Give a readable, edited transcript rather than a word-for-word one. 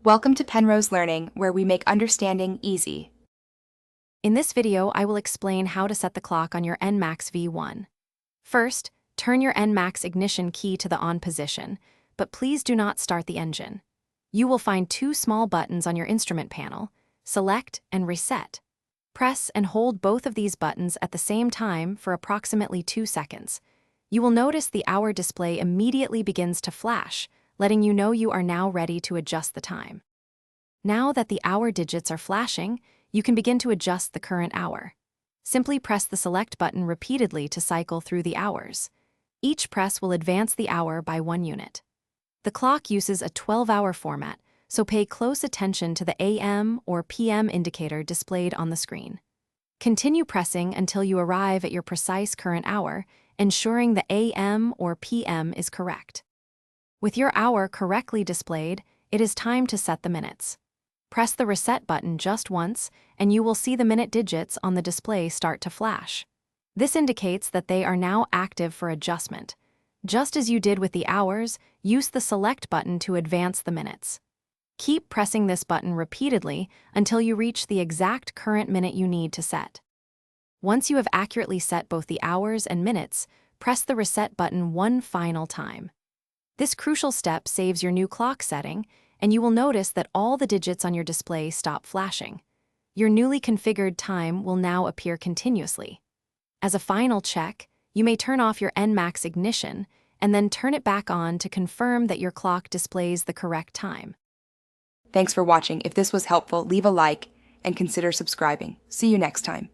Welcome to Penrose Learning, where we make understanding easy. In this video, I will explain how to set the clock on your NMAX V1. First, turn your NMAX ignition key to the on position, but please do not start the engine. You will find two small buttons on your instrument panel, Select and Reset. Press and hold both of these buttons at the same time for approximately 2 seconds. You will notice the hour display immediately begins to flash, letting you know you are now ready to adjust the time. Now that the hour digits are flashing, you can begin to adjust the current hour. Simply press the Select button repeatedly to cycle through the hours. Each press will advance the hour by 1 unit. The clock uses a 12-hour format, so pay close attention to the AM or PM indicator displayed on the screen. Continue pressing until you arrive at your precise current hour, ensuring the AM or PM is correct. With your hour correctly displayed, it is time to set the minutes. Press the Reset button just once, and you will see the minute digits on the display start to flash. This indicates that they are now active for adjustment. Just as you did with the hours, use the Select button to advance the minutes. Keep pressing this button repeatedly until you reach the exact current minute you need to set. Once you have accurately set both the hours and minutes, press the Reset button one final time. This crucial step saves your new clock setting, and you will notice that all the digits on your display stop flashing. Your newly configured time will now appear continuously. As a final check, you may turn off your NMAX ignition and then turn it back on to confirm that your clock displays the correct time. Thanks for watching. If this was helpful, leave a like and consider subscribing. See you next time.